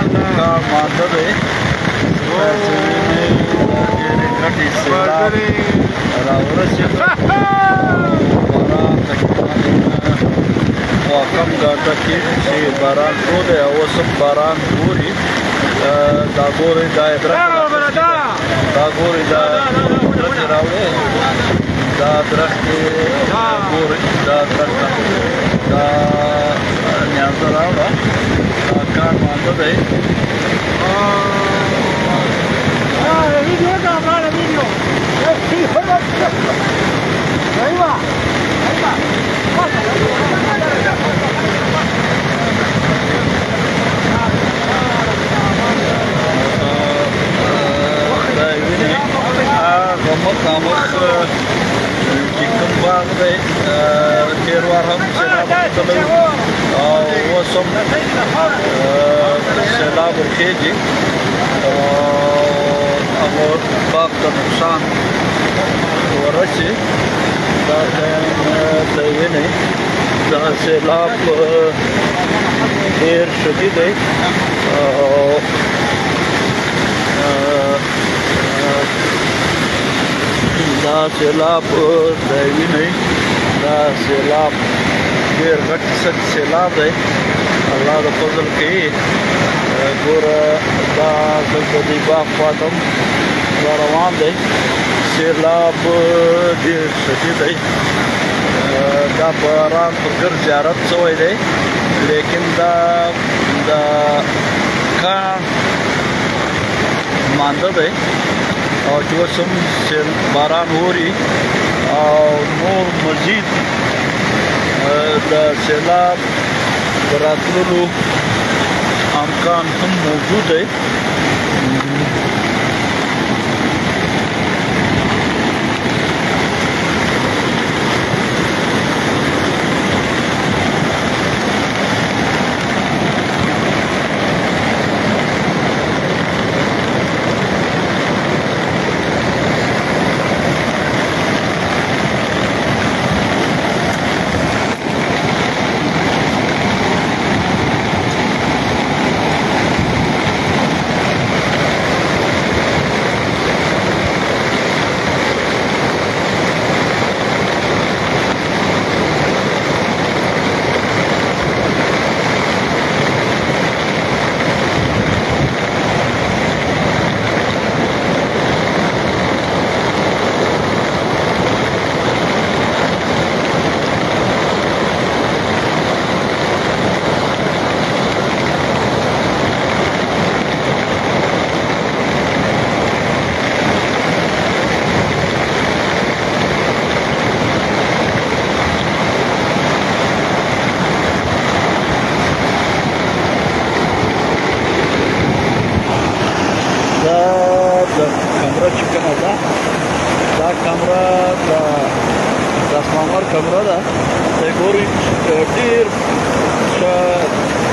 का मानता है ऐसे में ये कटी से रावरस वाकम गाता की से बारान को दे awesome बारान पूरी दागोरी दायरा दागोरी दायरा रावले दादरख दागोरी दादरख दा न्याज़ रावला दाकार मानता है video का हमारा video ahí va नुकसान ورشي دا تیوینه دا سیلاب ډیر شدید دی دا سیلاب تیوینه دا سیلاب ډیر غټ سخت سیلاب دی الله د فضل کې ګوره دا دلته دی باغ خواته روان دی سیلاب ډیر شدید دی دا باران په ګر زیارت شوی دی لیکن دا کان مانده دی او چې اوس هم باران اوري او نور مزید د سیلاب د راتللو امکان هم موجود دی کمره ده د ګوري ډیر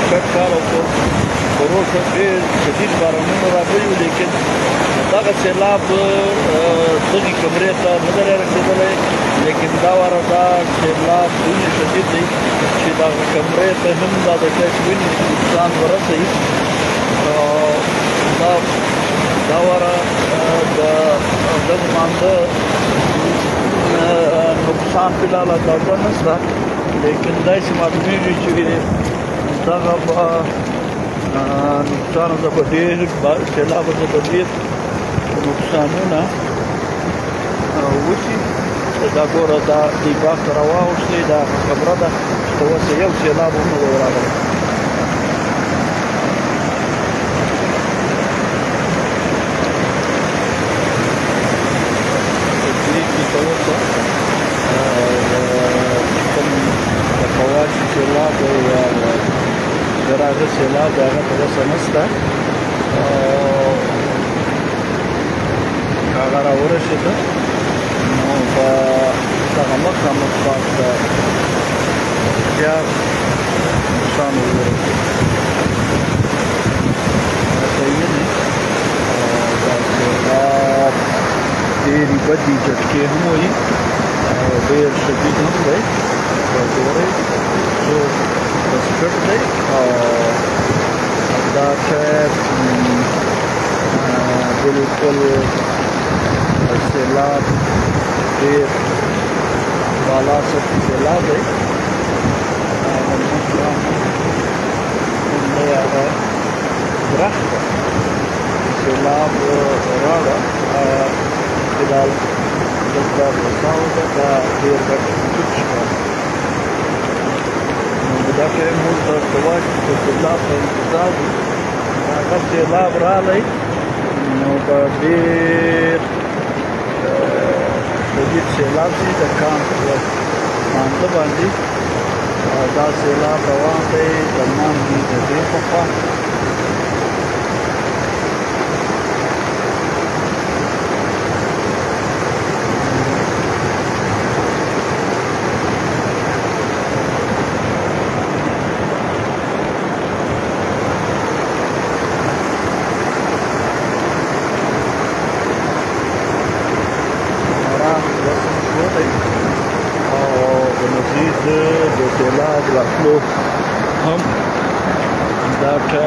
شک کارو کو پروسه ډیر شدید بارانونه راغلي لیکن دغه سیلاب دغه کمرې ته نه دی رسېدلی لیکن دا واره دا سیلاب دومره شدید دی چې دغه کمرې ته هم دا د کش وینې نقصان ورسوي دا واره د دغه مانده نقصان فیلحال اندازه نشته لیکن داسې معلومیږي چې دغه نقصان د به ډېر سیلاب د به ډېر نقصانونه وشي دا ګوره دا دې باغ ته راواوښتې دا خبره ده چې اوس یو سیلاب هم نه دی راغلی هغه سیلاب د هغه په وسه نشته هغه راورسېده نو په دغه مخامخ باغ ته زیات نقصان وورسېد لکه وینې دا سیلاب ډېرې بدې جټکې هم وایي ډېر شدید هم دی ګورئ څو بسکټ دی او دا بالکل سیلاب ډېر بالا سطحي سیلاب دی همدې هغه درخت سیلاب راغله فلحال دلته غوساو ده دا ډېر ګډ ټوټ شوه نو دا ټایم موږ ورته وایو چې د سیلاب په انتظار وو هغه سیلاب راغلی نو به ډېر شدید سیلاب دی د کانټ مانده باندې دا سیلاب روان دی د مانګې د دې په خوا د سیلاب راتلو هم دا که